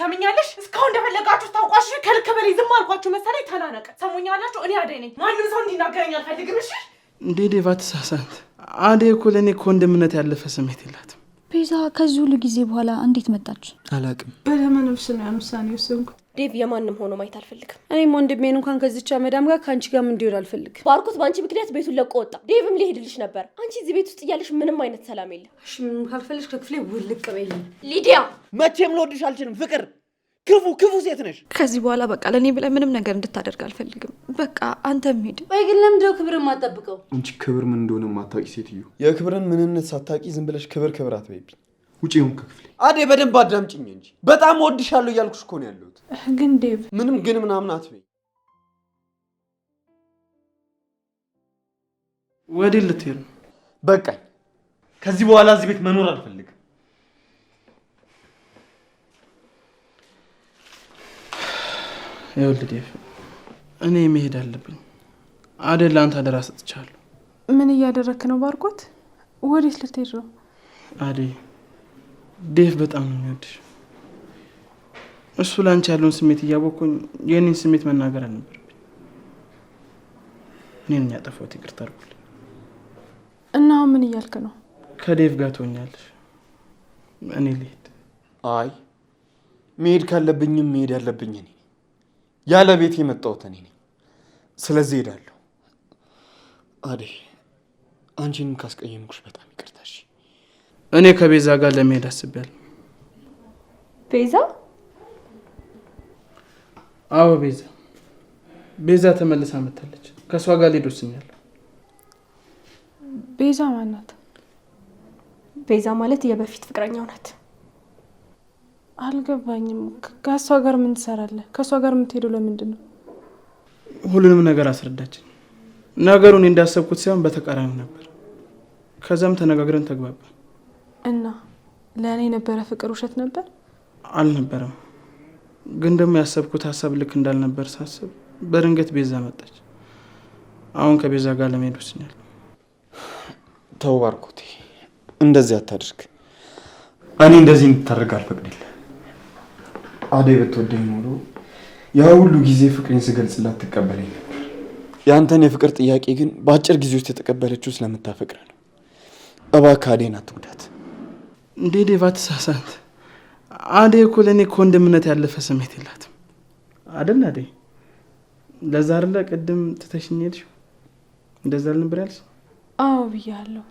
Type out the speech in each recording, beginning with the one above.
ሰምኛለሽ? እስካሁን እንደፈለጋችሁ ታውቋሽ ከልከበል ዝም አልኳችሁ መሰለኝ። ተናነቀ ሰሙኛላችሁ። እኔ አደይ ነኝ። ማንም ሰው እንዲናገረኝ አልፈልግም። እሺ እንዴ ዴቫ ተሳሳት። አደይ እኮ ለእኔ ኮንደምነት ያለፈ ስሜት የላትም። ቤዛ ከዚህ ሁሉ ጊዜ በኋላ እንዴት መጣች? አላቅም። በደመ ነፍስ ነው ያን ውሳኔ ወሰንኩት። ዴቭ የማንም ሆኖ ማየት አልፈልግም። እኔም ወንድሜን እንኳን ከዚች መዳም ጋር ካንቺ ጋር ምን እንዲሆን አልፈልግም። ባርኮት ባንቺ ምክንያት ቤቱን ለቆ ወጣ። ዴቭም ሊሄድልሽ ነበር። አንቺ እዚህ ቤት ውስጥ እያለሽ ምንም አይነት ሰላም የለም። እሺ ምንም ካልፈልሽ ከክፍሌ ውልቅ በይልኝ። ሊዲያ መቼም ልወድሽ አልችልም። ፍቅር ክፉ ሴት ነሽ። ከዚህ በኋላ በቃ ለኔ ብለ ምንም ነገር እንድታደርግ አልፈልግም። በቃ አንተም ሂድ። ወይ ግን ለምንድነው ክብርን ማጠብቀው? አንቺ ክብር ምን እንደሆነ ማታውቂ ሴትዮ፣ የክብርን ምንነት ሳታውቂ ዝም ብለሽ ክብር አትበይብኝ። ውጪ ይሁን ከክፍሌ። አደይ በደንብ አዳምጪኝ እንጂ በጣም ወድሻለሁ እያልኩሽ እኮ ነው ያለሁት። ግን ዴቭ ምንም ግን ምናምን አትበይ። ወዴት ልትሄድ ነው? በቃኝ። ከዚህ በኋላ እዚህ ቤት መኖር አልፈልግም። ይኸውልህ ዴቭ፣ እኔ መሄድ አለብኝ። አደይ ለአንተ አደራ ሰጥቻለሁ። ምን እያደረክ ነው ባርኮት? ወዴት ልትሄድ ነው? አደይ ዴቭ በጣም ነው የሚወድሽ። እሱ ላንቺ ያለውን ስሜት እያወቅኩኝ የኔን ስሜት መናገር አልነበረብኝ። እኔን ያጠፋሁት ይቅርታ አድርጉልኝ። እና ምን እያልክ ነው? ከዴቭ ጋር ትሆኛለሽ። እኔ ልሄድ። አይ መሄድ ካለብኝም መሄድ ያለብኝ እኔ ነኝ። ያለ ቤት የመጣሁት እኔ ነኝ። ስለዚህ ሄዳለሁ። አደይ አንቺንም ካስቀየምኩሽ በጣም ይቅርታ። እሺ እኔ ከቤዛ ጋር ለመሄድ አስቤያለሁ። ቤዛ? አዎ ቤዛ ተመልሳ መጣለች። ከሷ ጋር ልሄድ ወስኛለሁ። ቤዛ ማናት? ቤዛ ማለት የበፊት ፍቅረኛው ናት። አልገባኝም። ከሷ ጋር ምን ትሰራለህ? ከሷ ጋር የምትሄደው ለምንድን ነው? ሁሉንም ነገር አስረዳችኝ። ነገሩን እንዳሰብኩት ሳይሆን በተቃራኒ ነበር። ከዛም ተነጋግረን ተግባባን። እና ለእኔ የነበረ ፍቅር ውሸት ነበር? አልነበረም። ግን ደግሞ ያሰብኩት ሀሳብ ልክ እንዳልነበር ሳስብ በድንገት ቤዛ መጣች። አሁን ከቤዛ ጋር ለመሄድ ወስኛለሁ። ተው ባርኮቴ፣ እንደዚህ አታድርግ። እኔ እንደዚህ እንድታደርግ አልፈቅድልህ። አደይ ብትወደኝ ኖሮ ያ ሁሉ ጊዜ ፍቅሬን ስገልጽላት ትቀበለኝ ነበር። ያንተን የፍቅር ጥያቄ ግን በአጭር ጊዜ ውስጥ የተቀበለችው ስለምታፈቅረ ነው። እባክህ አደይን አትጉዳት። እንዴ ዴቫ ተሳሳት። አደይ እኮ ለእኔ ከወንድምነት ያለፈ ስሜት የላትም አይደል? አደይ ለዛ አይደለ ቅድም ትተሽኝ ሄድሽው? እንደዛ አልነበር ያልሽ? አዎ ብያለሁ።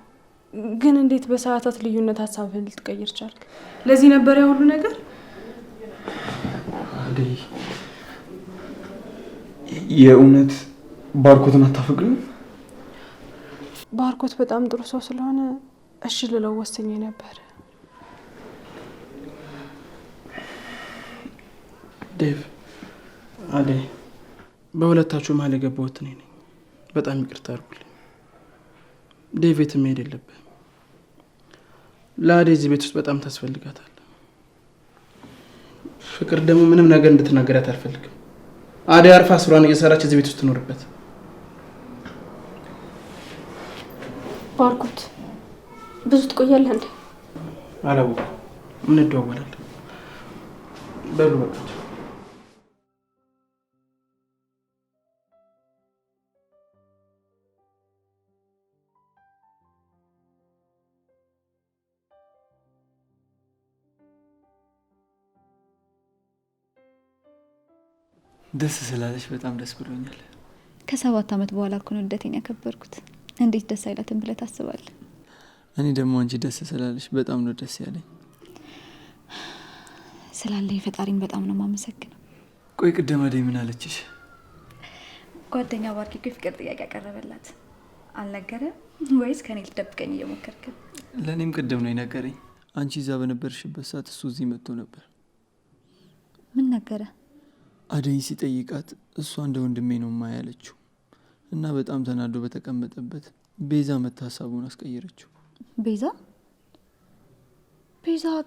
ግን እንዴት በሰዓታት ልዩነት ሀሳብህን ልትቀይር ቻልክ? ለዚህ ነበር ያ ሁሉ ነገር? አደይ የእውነት ባርኮትን አታፈቅሪም? ባርኮት በጣም ጥሩ ሰው ስለሆነ እሺ ልለው ወስኜ ነበር። ዴቭ፣ አደይ በሁለታችሁ መሀል የገባሁት እኔ ነኝ። በጣም ይቅርታ አድርጉልኝ። ዴቭ የትም መሄድ የለብህም። ለአደይ እዚህ ቤት ውስጥ በጣም ታስፈልጋታል። ፍቅር ደግሞ ምንም ነገር እንድትናገራት አልፈልግም። አደይ አርፋ ስሯን እየሰራች እዚህ ቤት ውስጥ ትኖርበት። ባርኮት ብዙ ትቆያለህ እንዴ? አላወኩም። ምን እንደዋወላለን። በሉ በቃ ደስ ስላለሽ በጣም ደስ ብሎኛል። ከ7 ዓመት በኋላ እኮ ነው ልደቴን ያከበርኩት። እንዴት ደስ አይላትም ብለህ ታስባለህ? እኔ ደግሞ አንቺ ደስ ስላለሽ በጣም ነው ደስ ያለኝ። ስላለኝ ፈጣሪን በጣም ነው የማመሰግነው። ቆይ ቅድም አደይ ምን አለችሽ? ጓደኛ ባርኪ እኮ የፍቅር ጥያቄ ያቀረበላት አልነገረም ወይስ ከኔ ልትደብቀኝ እየሞከርክ? ለእኔም ቅድም ነው የነገረኝ። አንቺ እዛ በነበርሽበት ሰዓት እሱ እዚህ መጥቶ ነበር። ምን ነገረ? አደይን ሲጠይቃት እሷ እንደ ወንድሜ ነው ማያለችው እና በጣም ተናዶ በተቀመጠበት ቤዛ መታ ሀሳቡን አስቀየረችው። ቤዛ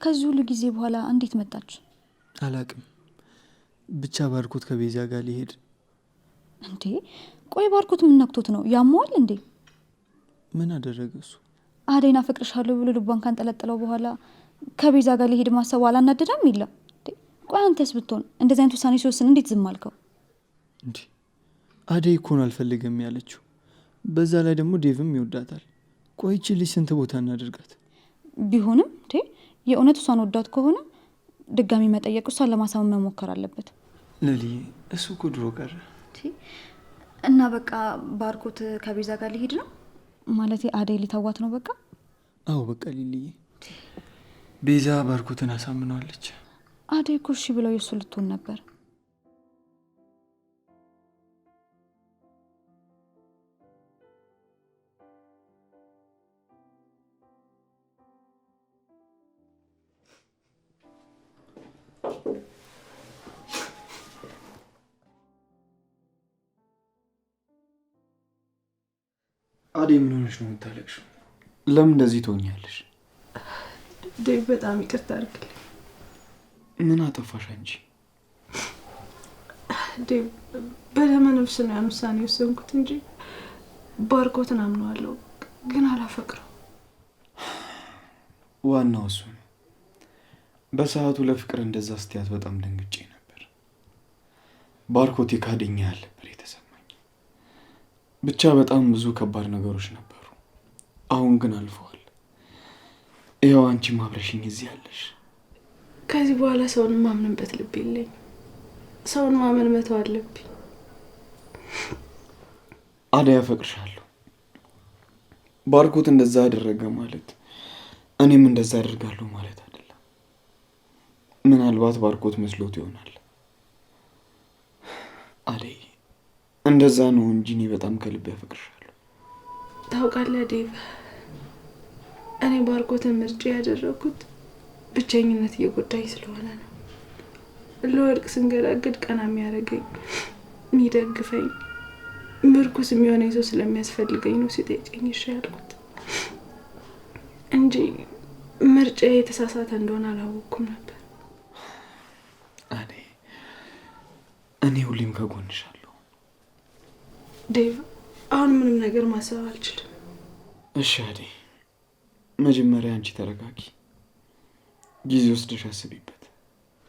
ከዚህ ሁሉ ጊዜ በኋላ እንዴት መጣች? አላቅም። ብቻ ባርኮት ከቤዛ ጋር ሊሄድ። እንዴ ቆይ ባርኮት ምን ነክቶት ነው? ያሟል እንዴ? ምን አደረገ እሱ? አደይና ፍቅርሻለሁ ብሎ ልቧን ካንጠለጠለው በኋላ ከቤዛ ጋር ሊሄድ ማሰቡ አላናደዳም? ይለም ቆይ አንተስ ብትሆን እንደዚህ አይነት ውሳኔ ሲወስን እንዴት ዝም አልከው? እንዴ አደይ እኮ ነው አልፈልግም ያለችው። በዛ ላይ ደግሞ ዴቭም ይወዳታል። ቆይ ይቺ ልጅ ስንት ቦታ እናደርጋት? ቢሆንም የእውነት እሷን ወዳት ከሆነ ድጋሚ መጠየቅ፣ እሷን ለማሳመን መሞከር አለበት። ለልዬ እሱ እኮ ድሮ ቀረ እና በቃ ባርኮት ከቤዛ ጋር ሊሄድ ነው ማለት አደይ ሊተዋት ነው በቃ? አዎ በቃ ሊልዬ ቤዛ ባርኮትን አሳምነዋለች። አደይ እኮ እሺ ብለው የእሱ ልትሆን ነበር። አደይ ምን ሆነሽ ነው የምታለቅሽው? ለምን እንደዚህ ትሆኛለሽ? ዴቭ በጣም ይቅርታ አድርግልኝ። ምን አጠፋሽ አንቺ? ዴቭ በደመ ነፍስ ነው ያን ውሳኔ ወሰንኩት እንጂ ባርኮትን አምነዋለሁ፣ ግን አላፈቅረው። ዋናው እሱ ነው። በሰዓቱ ለፍቅር እንደዛ ስትያት በጣም ደንግጬ ነበር። ባርኮቴ ካደኛ ያህል ነበር የተሰማኝ። ብቻ በጣም ብዙ ከባድ ነገሮች ነበሩ። አሁን ግን አልፈዋል። ይኸው አንቺም አብረሽኝ እዚህ ያለሽ። ከዚህ በኋላ ሰውን ማምንበት ልብ የለኝ። ሰውን ማመን መተው አለብኝ። አደይ አፈቅርሻለሁ። ባርኮት እንደዛ ያደረገ ማለት እኔም እንደዛ አደርጋለሁ ማለት አይደለም። ምናልባት ባርኮት መስሎት ይሆናል። አደይ እንደዛ ነው እንጂ እኔ በጣም ከልብ ያፈቅርሻለሁ። ታውቃለህ ዴቭ፣ እኔ ባርኮትን ምርጫ ያደረኩት ብቸኝነት እየጎዳኝ ስለሆነ ነው። ለወድቅ ስንገዳገድ ቀና የሚያደርገኝ የሚደግፈኝ ምርኩስ የሚሆነኝ ሰው ስለሚያስፈልገኝ ነው ሲጠይቀኝ እሺ ያልኩት እንጂ ምርጫ የተሳሳተ እንደሆነ አላወኩም ነበር። አደይ እኔ ሁሌም ከጎንሻለሁ። ዴቭ አሁን ምንም ነገር ማሰብ አልችልም። እሺ አደይ፣ መጀመሪያ አንቺ ተረጋጊ። ጊዜ ወስደሽ አስቢበት።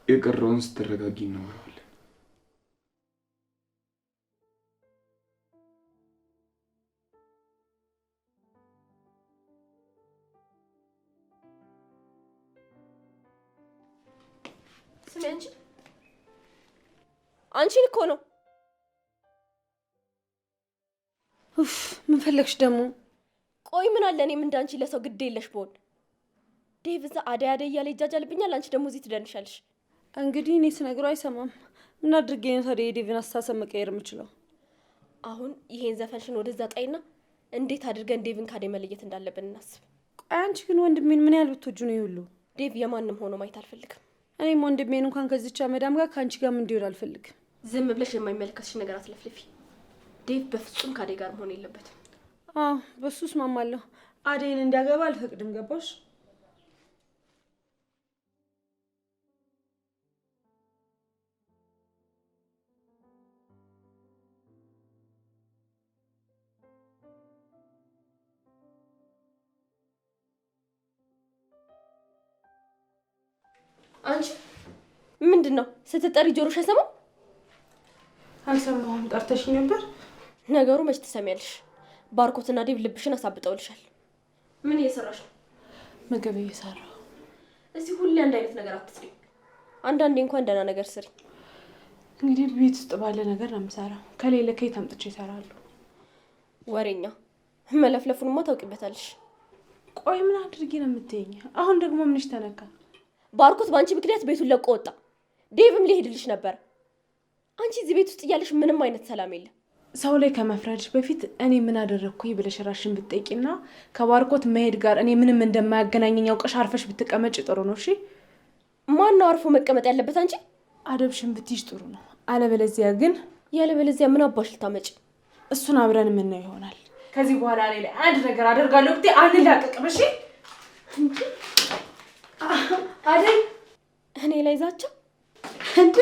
የቀረውን ስትረጋጊ እናወራለን። ስሚ አንቺን እኮ ነው። ኡፍ ምን ፈለግሽ ደግሞ? ቆይ ምን አለ እኔም እንዳንቺ ለሰው ግድ የለሽ ብሆን። ዴቭ እዛ አደይ አደይ እያለ ይጃጃልብኛል፣ አንቺ ደግሞ እዚህ ትደንሻለሽ። እንግዲህ እኔ ስነግረው አይሰማም። ምን አድርጌ ነው ታዲያ የዴቭን አስተሳሰብ መቀየር የምችለው? አሁን ይሄን ዘፈንሽን ወደዛ ጣይና እንዴት አድርገን ዴቭን ካደይ መለየት እንዳለብን እናስብ። ቆይ አንቺ ግን ወንድሜን ምን ያህል ብትወጁ ነው ይሁሉ? ዴቭ የማንም ሆኖ ማየት አልፈልግም። እኔም ወንድሜን እንኳን ከዚቻ መዳም ጋር ከአንቺ ጋር እንዲሆን አልፈልግም። ዝም ብለሽ የማይመለከትሽ ነገር አትለፍልፊ። ዴቭ በፍጹም ካደይ ጋር መሆን የለበትም። አዎ በሱ እስማማለሁ። አደይን እንዲያገባ አልፈቅድም። ገባሽ? አንቺ ምንድነው ስትጠሪ ጆሮሽ አይሰማም? አልሰማሁም። ጠርተሽኝ ነበር? ነገሩ መች ትሰሚያለሽ? ባርኮትና ዴቭ ልብሽን አሳብጠውልሻል። ምን እየሰራሽ ነው? ምግብ እየሰራሁ። እዚህ ሁሌ አንድ አይነት ነገር አትስሪ። አንዳንዴ እንኳን ደህና ነገር ስሪ። እንግዲህ ቤት ውስጥ ባለ ነገር ነው የምሰራው። ከሌለ ከየት አምጥቼ እሰራለሁ? ወሬኛ። መለፍለፉንማ ታውቂበታለሽ። ቆይ ምን አድርጌ ነው የምትይኝ? አሁን ደግሞ ምንሽ ተነካ? ባርኮት በአንቺ ምክንያት ቤቱን ለቆ ወጣ። ዴቭም ሊሄድልሽ ነበር። አንቺ እዚህ ቤት ውስጥ እያለሽ ምንም አይነት ሰላም የለም። ሰው ላይ ከመፍረድሽ በፊት እኔ ምን አደረግኩኝ ብለሽ ራስሽን ብትጠይቂና ከባርኮት መሄድ ጋር እኔ ምንም እንደማያገናኘኝ አውቀሽ አርፈሽ ብትቀመጭ ጥሩ ነው። እሺ? ማን ነው አርፎ መቀመጥ ያለበት? አንቺ አደብሽን ብትይሽ ጥሩ ነው። አለበለዚያ ግን ያለበለዚያ ምን አባሽ ልታመጭ? እሱን አብረን የምናየው ይሆናል። ከዚህ በኋላ እኔ ላይ አንድ ነገር አደርጋለሁ ብትይ አንላቀቅም። እሺ? አደይ እኔ ላይ ዛቻ እንዴ!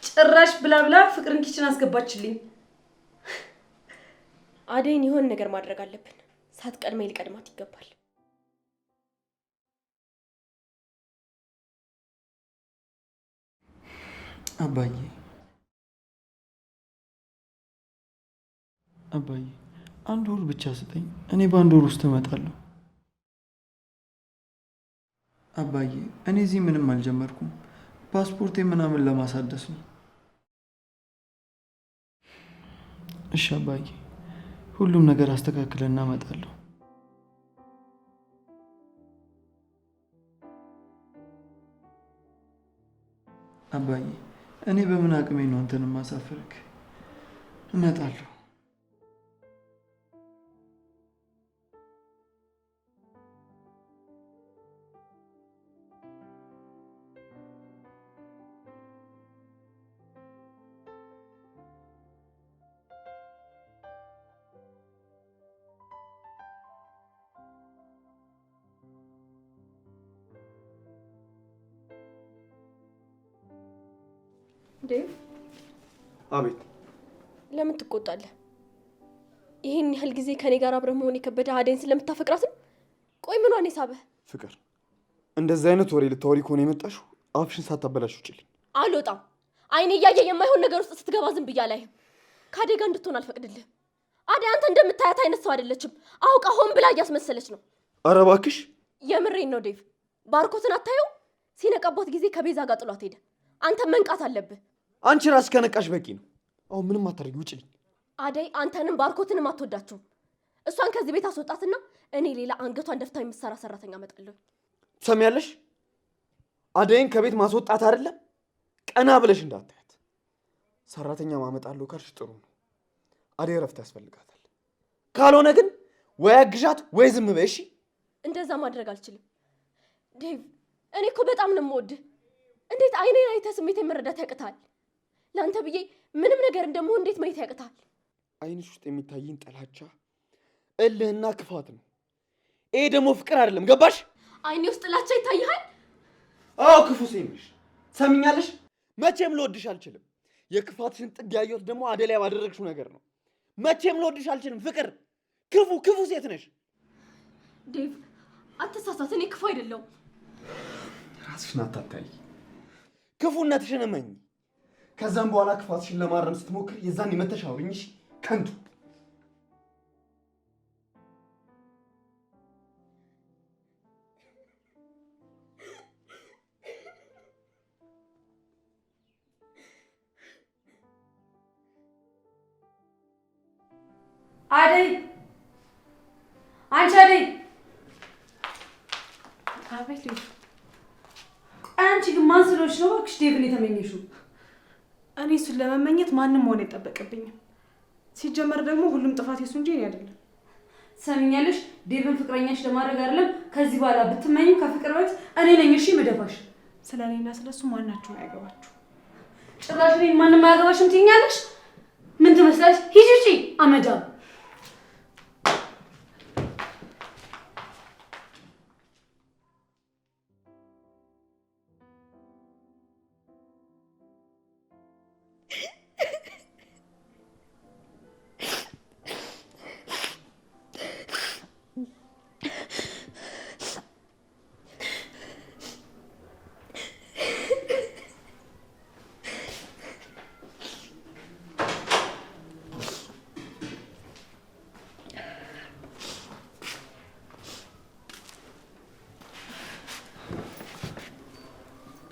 ጭራሽ ብላ ብላ ፍቅርን ኪችን አስገባችልኝ። አደይን የሆነ ነገር ማድረግ አለብን። ሳትቀድመኝ ሊቀድማት ይገባል። አባዬ አባዬ 1 ወር ብቻ ስጠኝ። እኔ በ1 ወር ውስጥ እመጣለሁ። አባዬ እኔ እዚህ ምንም አልጀመርኩም። ፓስፖርቴ ምናምን ለማሳደስ ነው። እሺ አባዬ፣ ሁሉም ነገር አስተካክለና እመጣለሁ። አባዬ እኔ በምን አቅሜ ነው አንተን ማሳፈርክ? እመጣለሁ። ዴቭ። አቤት። ለምን ትቆጣለህ? ይህን ያህል ጊዜ ከኔ ጋር አብረህ መሆን የከበደ አደይን ስለምታፈቅራት ነው? ቆይ ምኗን የሳበህ? ፍቅር፣ እንደዚህ አይነት ወሬ ልታወሪ ከሆነ የመጣሽው አፍሽን ሳታበላሽ ውጭልኝ። አልወጣም። አይኔ እያየ የማይሆን ነገር ውስጥ ስትገባ ዝም ብዬ አላይህም። ከአደይ ጋር እንድትሆን አልፈቅድልህም። አደይ አንተ እንደምታያት አይነት ሰው አይደለችም። አውቃ ሆን ብላ እያስመሰለች ነው። ኧረ እባክሽ። የምሬን ነው ዴቭ። ባርኮትን አታየው? ሲነቃባት ጊዜ ከቤዛ ጋር ጥሏት ሄደ። አንተ መንቃት አለብህ። አንቺ ራስ ከነቃሽ በቂ ነው። አሁን ምንም አታደርጊ፣ ውጭልኝ። አደይ አንተንም ባርኮትንም አትወዳችሁም። እሷን ከዚህ ቤት አስወጣትና እኔ ሌላ አንገቷን ደፍታ የምትሰራ ሰራተኛ አመጣለሁ። ትሰሚያለሽ? አደይን ከቤት ማስወጣት አይደለም ቀና ብለሽ እንዳታያት። ሰራተኛ ማመጣለሁ ካልሽ ጥሩ ነው። አደይ እረፍት ያስፈልጋታል። ካልሆነ ግን ወይ አግዣት ወይ ዝም በይ። እሺ? እንደዛ ማድረግ አልችልም ዴቭ። እኔ እኮ በጣም ነው የምወድህ። እንዴት አይኔን አይተህ ስሜቴን መረዳት ያቅታል? ለአንተ ብዬ ምንም ነገር እንደምሆን እንዴት ማየት ያቅታል? አይንሽ ውስጥ የሚታይን ጥላቻ፣ እልህና ክፋት ነው። ይሄ ደግሞ ፍቅር አይደለም። ገባሽ? አይኔ ውስጥ ጥላቻ ይታይሃል? አዎ፣ ክፉ ሴት ነሽ። ሰምኛለሽ? መቼም ልወድሽ አልችልም። የክፋትሽን ጥግ ያየሁት ደግሞ አደይ ላይ ባደረግሽው ነገር ነው። መቼም ልወድሽ አልችልም። ፍቅር፣ ክፉ ሴት ነሽ። ዴቭ አትሳሳት። እኔ ክፉ አይደለሁም። ራስሽን አታታይ። ክፉነትሽን እመኝ። ከዛም በኋላ ክፋትሽን ለማረም ስትሞክር የዛን የመተሽ አውሪኝሽ ከንቱ። አደይ፣ አንቺ አደይ! አቤት ልጅ። አንቺ ግን ማን ስለሆንሽ ነው እባክሽ ዴቭን የተመኘሽው? እኔ እሱን ለመመኘት ማንም መሆን አይጠበቅብኝም። ሲጀመር ደግሞ ሁሉም ጥፋት የሱ እንጂ እኔ አይደለም። ሰሚኛለሽ? ዴቭን ፍቅረኛሽ ለማድረግ አይደለም ከዚህ በኋላ ብትመኝም ከፍቅር በፊት እኔ ነኝ እሺ መደፋሽ። ስለ እኔና ስለሱ ማናችሁም አያገባችሁ። ጭራሽ እኔን ማንም አያገባሽም ትይኛለሽ? ምን ትመስላለሽ? ሂጂ ውጪ አመዳም።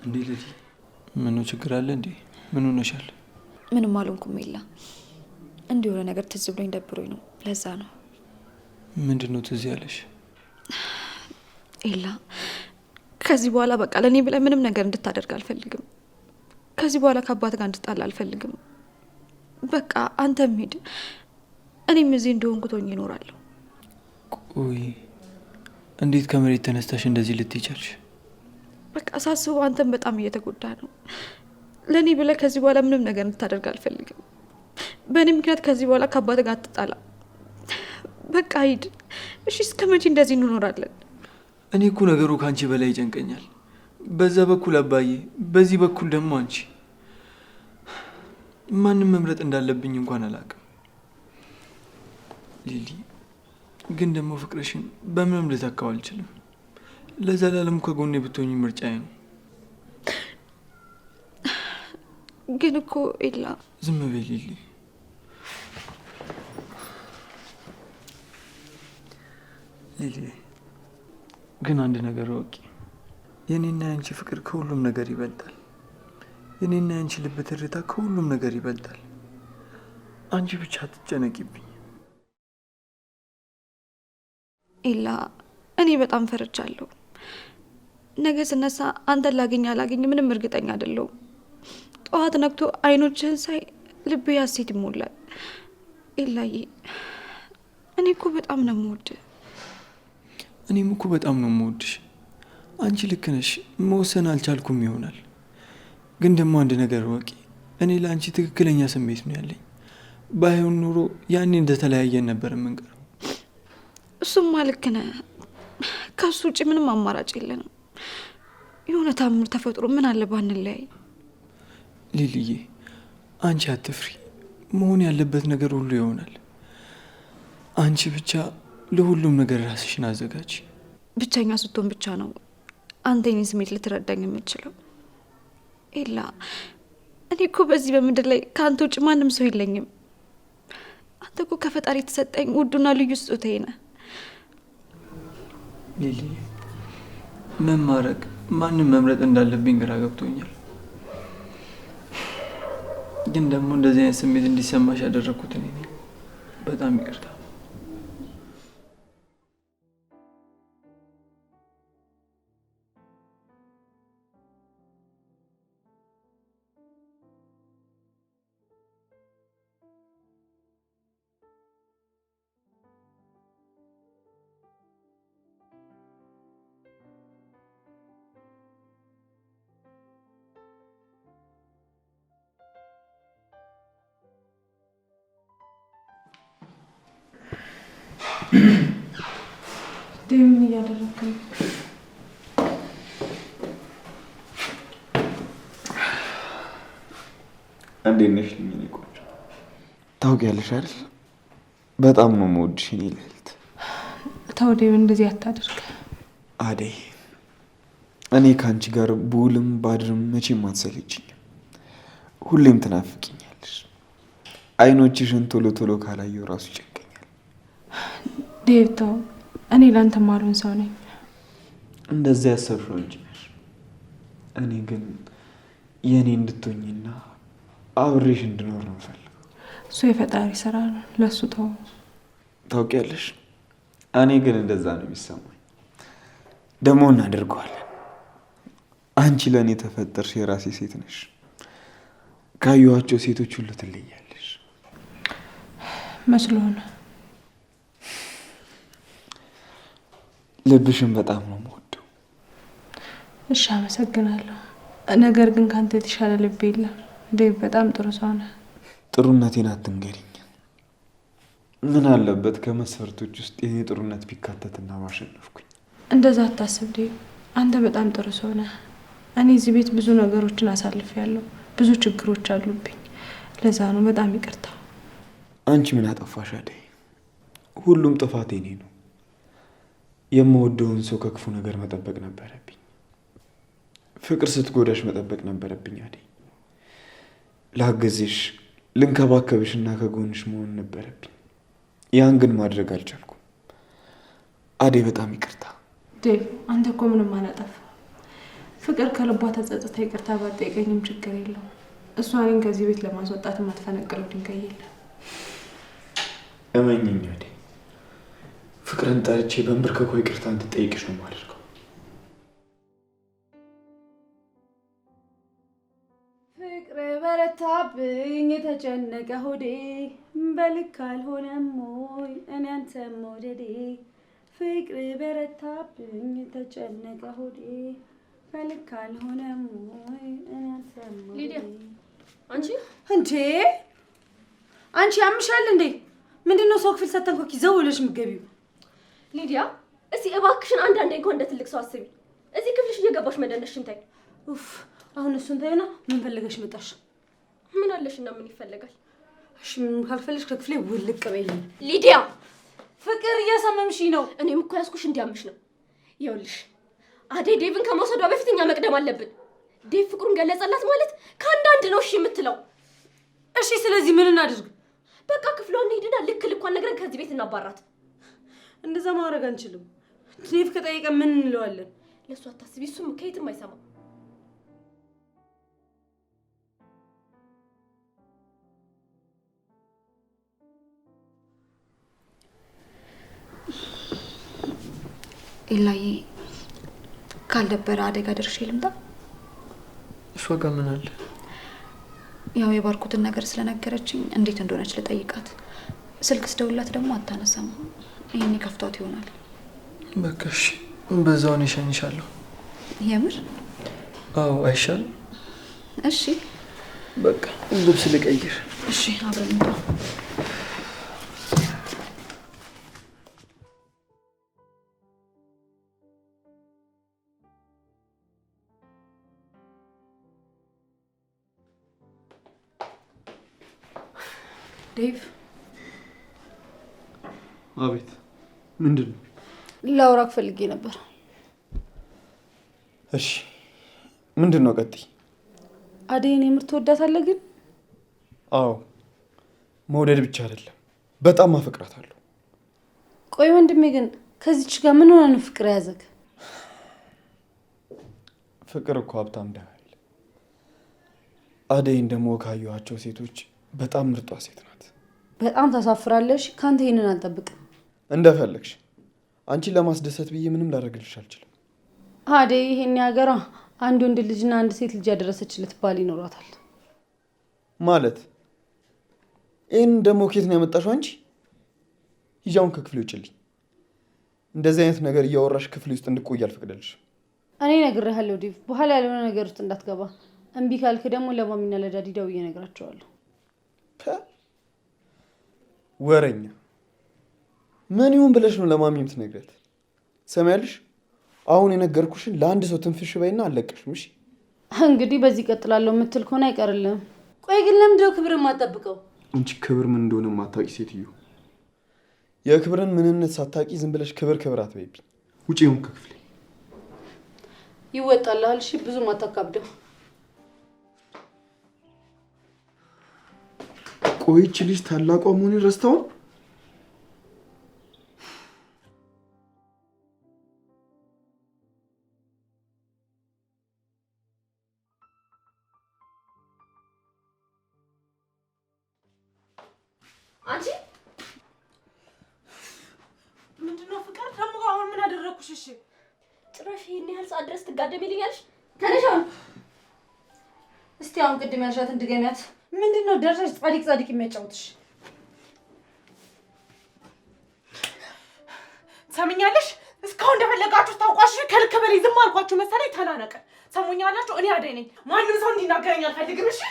እንዴ ልጅ፣ ምነው ችግር አለ እንዴ? ምን ሆነሻል? ምንም አልሆንኩም ኤላ። እንዲህ የሆነ ነገር ትዝ ብሎኝ ደብሮኝ ነው፣ ለዛ ነው። ምንድን ነው ትዝ ያለሽ? ኤላ ከዚህ በኋላ በቃ ለእኔ ብለህ ምንም ነገር እንድታደርግ አልፈልግም። ከዚህ በኋላ ከአባት ጋር እንድጣላ አልፈልግም። በቃ አንተም ሂድ፣ እኔም እዚህ እንደሆንኩት ሆኜ እኖራለሁ። ቆይ እንዴት ከመሬት ተነስተሽ እንደዚህ ልትይ ቻልሽ? በቃ ሳስበው አንተም በጣም እየተጎዳ ነው። ለእኔ ብለህ ከዚህ በኋላ ምንም ነገር እንድታደርግ አልፈልግም። በእኔ ምክንያት ከዚህ በኋላ ከአባት ጋር አትጣላ። በቃ ሂድ እሺ። እስከ መቼ እንደዚህ እንኖራለን? እኔ እኮ ነገሩ ከአንቺ በላይ ይጨንቀኛል። በዛ በኩል አባዬ፣ በዚህ በኩል ደግሞ አንቺ። ማንም መምረጥ እንዳለብኝ እንኳን አላውቅም። ሊሊ ግን ደግሞ ፍቅርሽን በምንም ልተካው አልችልም። ለዘላለም ከጎኔ ብትሆኚ ምርጫዬ ነው። ግን እኮ ኤላ ዝም በይ ሊሊ። ሊሊ ግን አንድ ነገር ወቂ፣ የኔና ያንቺ ፍቅር ከሁሉም ነገር ይበልጣል። የኔና ያንቺ ልብ ትርታ ከሁሉም ነገር ይበልጣል። አንቺ ብቻ አትጨነቂብኝ። ኤላ እኔ በጣም ፈርቻለሁ። ነገ ስነሳ አንተን ላገኝ አላገኝ ምንም እርግጠኛ አይደለሁም። ጠዋት ነግቶ አይኖችህን ሳይ ልቤ ያሴት ይሞላል። ኤላዬ እኔ እኮ በጣም ነው የምወድህ። እኔም እኮ በጣም ነው የምወድሽ። አንቺ ልክ ነሽ፣ መወሰን አልቻልኩም ይሆናል። ግን ደግሞ አንድ ነገር ወቂ፣ እኔ ለአንቺ ትክክለኛ ስሜት ነው ያለኝ። ባይሆን ኑሮ ያኔ እንደተለያየን ነበር የምንቀረው። እሱማ ልክ ነህ። ከሱ ውጭ ምንም አማራጭ የለንም። የሆነ ታምር ተፈጥሮ ምን አለ ባንለያይ። ሊልዬ አንቺ አትፍሪ፣ መሆን ያለበት ነገር ሁሉ ይሆናል። አንቺ ብቻ ለሁሉም ነገር ራስሽን አዘጋጅ። ብቸኛ ስትሆን ብቻ ነው አንተ የኔን ስሜት ልትረዳኝ የምትችለው። ኤላ እኔ እኮ በዚህ በምድር ላይ ከአንተ ውጭ ማንም ሰው የለኝም። አንተ እኮ ከፈጣሪ የተሰጠኝ ውዱና ልዩ ስጦታዬ ነህ። ሊሊ መማረቅ ማንም መምረጥ እንዳለብኝ ግራ ገብቶኛል። ግን ደግሞ እንደዚህ አይነት ስሜት እንዲሰማሽ ያደረኩት እኔ ነኝ። በጣም ይቅርታ። ምን እያደረክ ነው? እንዴት ነሽ ልኝ ቆንጆ? ታውቂያለሽ አይደል በጣም ነው የምወድሽ የኔ ልዕልት። ተው ዴቭ፣ እንደዚህ አታድርግ። አደይ እኔ ከአንቺ ጋር ብውልም ባድርም መቼም አትሰለችኝም። ሁሌም ትናፍቂኛለሽ። አይኖችሽን ቶሎ ቶሎ ካላየው ራሱ ይጨንቀኛል። ዴቭ ተው፣ እኔ ላንተ ማልሆን ሰው ነኝ። እንደዚህ ያሰብሽው እንጂ ነሽ። እኔ ግን የእኔ እንድትሆኝና አብሬሽ እንድኖር ነው የምፈልገው። እሱ የፈጣሪ ስራ ነው፣ ለእሱ ተው። ታውቂያለሽ እኔ ግን እንደዛ ነው የሚሰማኝ። ደግሞ እናደርገዋለን። አንቺ ለእኔ ተፈጠርሽ፣ የራሴ ሴት ነሽ። ካየኋቸው ሴቶች ሁሉ ትለያለሽ። መስሎ ነው። ልብሽን በጣም ነው የምወደው። እሺ አመሰግናለሁ። ነገር ግን ካንተ የተሻለ ልብ የለም ዴቭ። በጣም ጥሩ ሰው ነህ። ጥሩነቴን አትንገሪኝ። ምን አለበት ከመስፈርቶች ውስጥ የኔ ጥሩነት ቢካተትና ባሸነፍኩኝ? እንደዛ አታስብ ዴቭ። አንተ በጣም ጥሩ ሰው ነህ። እኔ እዚህ ቤት ብዙ ነገሮችን አሳልፌያለሁ። ብዙ ችግሮች አሉብኝ። ለዛ ነው በጣም ይቅርታ። አንቺ ምን አጠፋሽ አደይ? ሁሉም ጥፋት የኔ ነው። የምወደውን ሰው ከክፉ ነገር መጠበቅ ነበረብኝ። ፍቅር ስትጎዳሽ መጠበቅ ነበረብኝ አደይ። ላገዝሽ፣ ልንከባከብሽና ከጎንሽ መሆን ነበረብኝ። ያን ግን ማድረግ አልቻልኩም። አደይ በጣም ይቅርታ። ዴቭ አንተ እኮ ምንም አላጠፋ። ፍቅር ከልቧ ተጸጽታ ይቅርታ ባትጠይቀኝም ችግር የለውም። እሷ እኔን ከዚህ ቤት ለማስወጣት የማትፈነቅለው ድንጋይ የለም። እመኝኝ አደይ፣ ፍቅርን ጠርቼ በንብርከኮ ይቅርታ እንድጠይቅሽ ነው የማደርገው። ፍቅር በረታብኝ የተጨነቀ ሆዴ በልክ አልሆነም ወይ እኔ አንተን መውደዴ። ፍቅር በረታብኝ የተጨነቀ ሆዴ በልክ አልሆነም ወይ እኔ አንተን መውደዴ። ሊዲያ አንቺ አንቺ ያምሻል እንዴ? ምንድነው ሰው ክፍል ሰተን ኮኪ ዘው ብለሽ የምትገቢው? ሊዲያ እስቲ እባክሽን አንዳንዴ እንኳን እንደ ትልቅ ሰው አስቢ። እዚህ ክፍልሽ እየገባሽ መደነሽን ታይ። ኡፍ አሁን እሱን ታዩና ምን ፈልገሽ መጣሽ? ምን አለሽና ምን ይፈልጋል? እሺ ምን ካልፈልሽ ከክፍሌ ውልቅ በይልኝ። ሊዲያ ፍቅር እያሳመምሽ ነው። እኔም እኮ ያዝኩሽ እንዲያምሽ ነው። ይኸውልሽ አደይ ዴቭን ከመውሰዷ በፊት እኛ መቅደም አለብን። ዴቭ ፍቅሩን ገለጸላት ማለት ከአንዳንድ ነው እሺ የምትለው። እሺ ስለዚህ ምን እናድርግ? በቃ ክፍሏን እንሂድና ልክ ልኳን ነግረን ከዚህ ቤት እናባራት። እንደዛ ማድረግ አንችልም። ዴቭ ከጠየቀ ምን እንለዋለን? ለእሱ አታስቢ፣ እሱም ከየትም አይሰማም። ኤላዬ ካልደበረ አደጋ ደርሼ ልምጣ? እሷ ጋር ምን አለ? ያው የባርኮትን ነገር ስለነገረችኝ እንዴት እንደሆነች ልጠይቃት። ስልክ ስደውላት ደግሞ አታነሳም። ይሄን ከፍቷት ይሆናል። በቃ እሺ፣ በዛው እኔ እሸኝሻለሁ። የምር? አዎ፣ አይሻልም? እሺ በቃ ልብስ ልቀይር። እሺ አብረን እንውጣ። ዴቭ። አቤት። ምንድን ነው? ላውራክ ፈልጌ ነበር። እሺ ምንድን ነው? ቀጥይ። አደይን የምር ትወዳታለህ ግን? አዎ፣ መውደድ ብቻ አይደለም በጣም አፈቅራታለሁ። ቆይ ወንድሜ ግን ከዚች ጋር ምን ሆነ ነው ፍቅር ያዘክ? ፍቅር እኮ ሀብታም ደሃ አይደል። አደይን ደግሞ ካየኋቸው ሴቶች በጣም ምርጧ ሴት ናት። በጣም ታሳፍራለሽ። ካንተ ይሄንን አልጠብቅም። እንደፈለግሽ። አንቺን ለማስደሰት ብዬ ምንም ላደርግልሽ አልችልም። አደይ ይሄን ያገራ አንድ ወንድ ልጅና አንድ ሴት ልጅ ያደረሰችለት ባል ይኖራታል ማለት። ይህን ደግሞ ኬት ነው ያመጣሽው አንቺ? ሂጃውን ከክፍል ውጭልኝ። እንደዚህ አይነት ነገር እያወራሽ ክፍል ውስጥ እንድቆይ አልፈቅድልሽም። እኔ ነግሬሃለሁ ዴቭ፣ በኋላ ያልሆነ ነገር ውስጥ እንዳትገባ። እምቢ ካልክ ደግሞ ለማሚና ለዳዲ ደውዬ እነግራቸዋለሁ። ወረኛ። ምን ይሁን ብለሽ ነው ለማሚ የምትነግረት? ሰማያልሽ? አሁን የነገርኩሽን ለአንድ ሰው ትንፍሽ በይና አለቀሽም። እሺ እንግዲህ በዚህ ቀጥላለሁ የምትል ከሆነ አይቀርልም። ቆይ ግን ለምንድነው ክብር የማትጠብቀው? አንቺ ክብር ምን እንደሆነ የማታውቂ ሴትዮ፣ የክብርን ምንነት ሳታውቂ ዝም ብለሽ ክብር አትበይብኝ። ውጪ ይሁን ከክፍሌ። ይወጣልሃል። እሺ ብዙም አታካብደው። ቆይች ልጅ ታላቋ መሆኔን ረስታው? አንቺ ምንድነው ፍቅር? ደግሞ አሁን ምን አደረኩሽ? እሺ ጭራሽ ይሄን ያህል ሰዓት ድረስ ትጋደሚልኛለሽ? ተነሽ አሁን። እስቲ አሁን ቅድም ያልሻትን ድገሚያት። ምንድነው ደረሰሽ ጻድቅ የሚያጫውትሽ? ሰምኛለሽ? እስካሁን እንደፈለጋችሁ ታውቋሽ። ከልክ በላይ ዝም አልኳችሁ መሰለኝ። ተናነቀ። ሰሙኛላችሁ? እኔ አደይ ነኝ። ማንም ሰው እንዲናገረኝ አልፈልግም። እሺ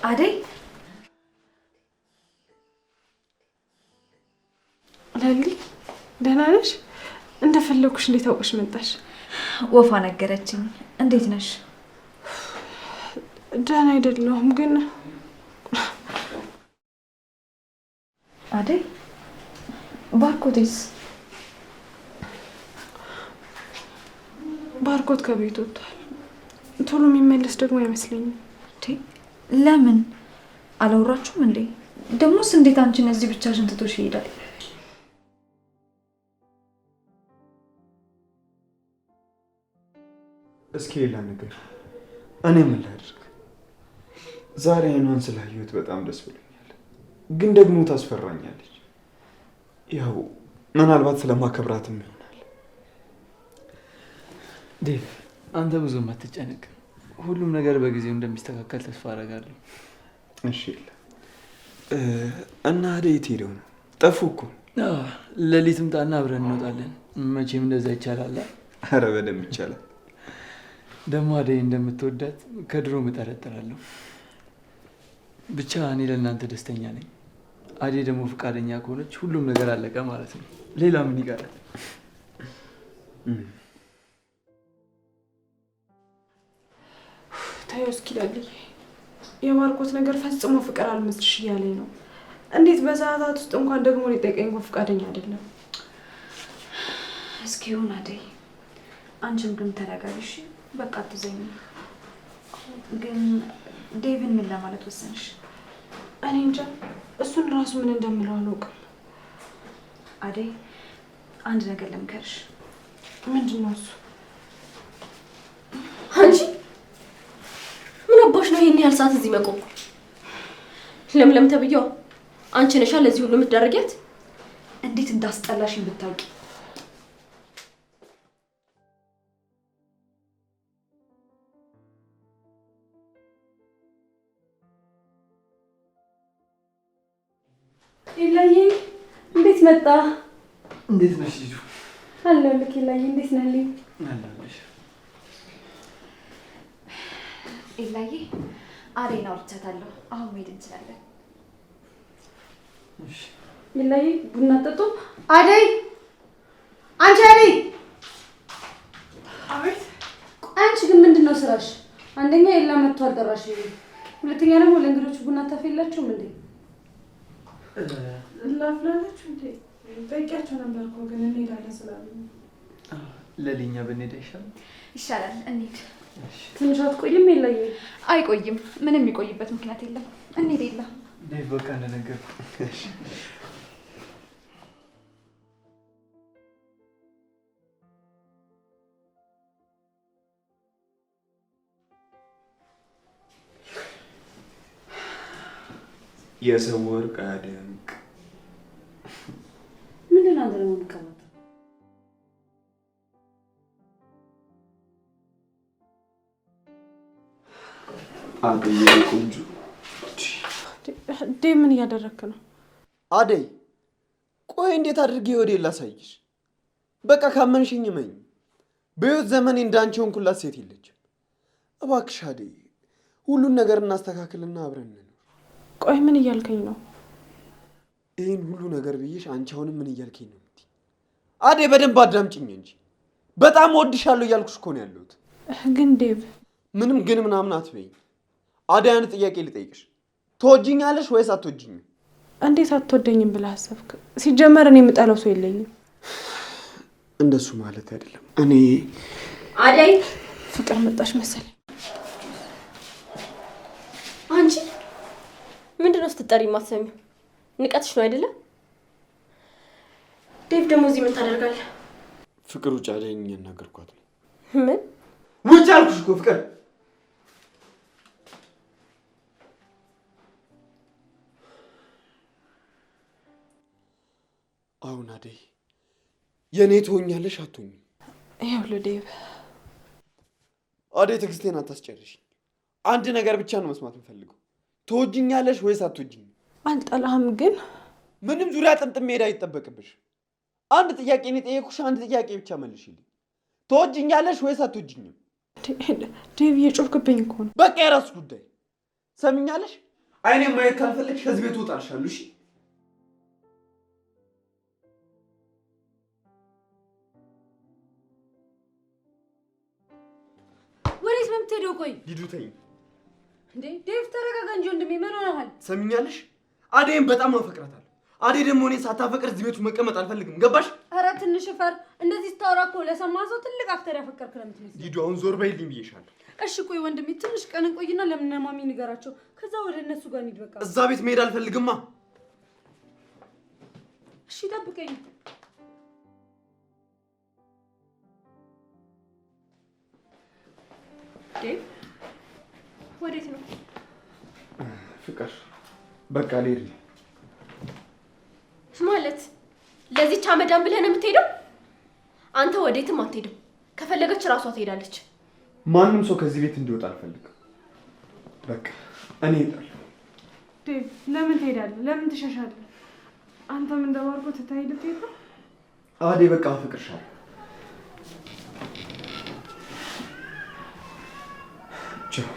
አደይ ለሊ ደህና ነሽ? እንደፈለኩሽ እንዴት አውቀሽ መጣሽ? ወፋ ነገረችኝ። እንዴት ነሽ? ደህና አይደለሁም ግን አደይ ባርኮቴስ? ባርኮት ከቤት ወጥቷል። ቶሎ የሚመለስ ደግሞ አይመስለኝም። ለምን አላወራችሁም እንዴ? ደሞስ እንዴት አንቺን እዚህ ብቻሽን ትቶሽ ይሄዳል? እስኪ ሌላ ነገር እኔ ምን ላድርግ? ዛሬ አይኗን ስላየሁት በጣም ደስ ብሎኛል፣ ግን ደግሞ ታስፈራኛለች። ያው ምናልባት ስለማከብራትም ይሆናል። ዴቭ አንተ ብዙም አትጨነቅ። ሁሉም ነገር በጊዜው እንደሚስተካከል ተስፋ አደርጋለሁ። እሺ እና አደይ የት ሄደው ነው? ጠፉ እኮ። ሌሊትም ጣና አብረን እንወጣለን። መቼም እንደዛ ይቻላል? ኧረ በደንብ ይቻላል። ደግሞ አደይ እንደምትወዳት ከድሮ እጠረጥራለሁ። ብቻ እኔ ለእናንተ ደስተኛ ነኝ። አደይ ደግሞ ፈቃደኛ ከሆነች ሁሉም ነገር አለቀ ማለት ነው። ሌላ ምን ይቀራል? ታዩ እስኪ ላልይ የባርኮት ነገር ፈጽሞ ፍቅር አልመስልሽ እያለኝ ነው። እንዴት በሰዓታት ውስጥ እንኳን ደግሞ ሊጠይቀኝ እንኳን ፈቃደኛ አይደለም። እስኪ ይሁን አደይ፣ አንቺም ግን ተረጋጊ። በቃ አትዘኝ። ግን ዴቪን ምን ለማለት ወሰንሽ? እኔ እንጃ፣ እሱን ራሱ ምን እንደምለው አላውቅም። አደይ አንድ ነገር ልምከርሽ። ምንድን ነው እሱ? አንቺ ምን አባሽ ነው ይሄን ያህል ሰዓት እዚህ መቆም? ለምለም ተብዬዋ አንቺ ነሻ ለዚህ ሁሉ የምትዳረጊያት? እንዴት እንዳስጠላሽኝ ብታውቂ። ኢላዬ እንዴት መጣ? እንዴት ነሽ ልጁ? አለሁልህ ኢላዬ፣ እንዴት ነህ? አለሁልሽ። ኢላዬ አደይን አውርቻታለሁ። አሁን መሄድ እንችላለን። እሺ ኢላዬ ቡና ጠጡ። አደይ፣ አንቺ አደይ! አቤት። አንቺ ግን ምንድን ነው ስራሽ? አንደኛ የላ መጥቶ አልጠራሽ፣ ሁለተኛ ደግሞ ለእንግዶቹ ቡና ታፈላችሁም እንዴ? ላፍላላችሁ እንዴ? ጠይቂያቸው ነበር እኮ ግን እንሄዳለን ስላሉ። ለሊኛ ብንሄድ አይሻልም? ይሻላል፣ እንሂድ። ትንሽ አትቆይም? ኢላዬ አይቆይም። ምንም የሚቆይበት ምክንያት የለም። እንሂድ። የላ ዴቭ በቃ እንደነገርኩህ። የሰው ወርቅ አያደምቅ። ምንድን ነው አንተ ደግሞ የምትቀባጠው? አደይ ቆንጆ። ዴ ምን እያደረክ ነው? አደይ ቆይ እንዴት አድርጌ ወዴ ላሳይሽ? በቃ ካመንሽኝ እመኝ። በህይወት ዘመኔ እንዳንቺ ሆንኩላት ሴት የለችም። እባክሽ አደይ ሁሉን ነገር እናስተካክልና አብረን እንኖር። ቆይ ምን እያልከኝ ነው? ይህን ሁሉ ነገር ብዬሽ አንቺ አሁንም ምን እያልከኝ ነው? አደይ በደንብ አዳምጪኝ እንጂ በጣም ወድሻለሁ እያልኩሽ እኮ ነው ያለሁት። ግን ዴቭ ምንም ግን ምናምን አትበይኝ። አደይ አንድ ጥያቄ ልጠይቅሽ፣ ትወጂኛለሽ ወይስ አትወጂኝም? እንዴት አትወደኝም ብለህ አሰብክ? ሲጀመር እኔ የምጠላው ሰው የለኝም። እንደሱ ማለት አይደለም። እኔ አደይ ፍቅር መጣሽ መሰለኝ። አንቺ ምንድነው ስትጠሪ የማትሰሚው? ንቀትሽ ነው አይደለ? ዴቭ ደግሞ እዚህ ምን ታደርጋለህ? ፍቅር ውጭ አደይን እያናገርኳት ነው። ምን ውጭ አልኩሽ እኮ ፍቅር። አሁን አደይ የኔ ትሆኛለሽ አትሆኝም? ይኸውልህ ዴቭ፣ አደይ ትዕግስቴን አታስጨርሽኝ። አንድ ነገር ብቻ ነው መስማት የምፈልገው። ትወጂኛለሽ ወይስ አትወጂኝም? አልጠላህም፣ ግን ምንም ዙሪያ ጥምጥም መሄድ አይጠበቅብሽ። አንድ ጥያቄ ነው የጠየኩሽ፣ አንድ ጥያቄ ብቻ መልሽልኝ። ትወጂኛለሽ ወይስ አትወጂኝም? ዴቭ እየጮህክብኝ እኮ ነው። በቃ የራሱ ጉዳይ። ሰምኛለሽ? አይኔን ማየት ካልፈለግሽ ከዚህ ቤት እወጣልሻለሁ። እሺ? ወዴት ነው የምትሄደው? ቆይ ሂዱ ተይኝ። እንዴ ዴቭ ተረጋጋ እንጂ ወንድሜ፣ ምን ሆነሃል? ሰምኛለሽ? አደይን በጣም አፈቅራታለሁ። አደይ ደግሞ እኔ ሳታፈቅር እዚህ ቤቱ መቀመጥ አልፈልግም። ገባሽ? ኧረ ትንሽ ፈር። እንደዚህ ስታወራ እኮ ለሰማ ሰው ትልቅ አፍተር ያፈቀርክ ነው የምትመስለው። ሂዱ አሁን ዞር በይልኝ ብዬሻለሁ። እሺ ቆይ ወንድሜ፣ ትንሽ ቀን እንቆይና ለምን ማሚ ንገራቸው፣ ከዛ ወደ እነሱ ጋር እንሂድ። በቃ እዛ ቤት መሄድ አልፈልግማ። እሺ ጠብቀኝ። ዴቭ ወዴት ነው? ፍቅር በቃ ልሄድ ነው። ማለት ለዚህች አመዳም ብለህ ነው የምትሄደው? አንተ ወዴትም አትሄድም። ከፈለገች ራሷ ትሄዳለች። ማንም ሰው ከዚህ ቤት እንዲወጣ አልፈልግም። በቃ እኔ እሄዳለሁ። ዴቭ ለምን ትሄዳለህ? ለምን ትሸሻለህ? አንተም እንደማርጎ ትታይ ልትሄድ ነው? አደይ በቃ አፈቅርሻለሁ። ቻው።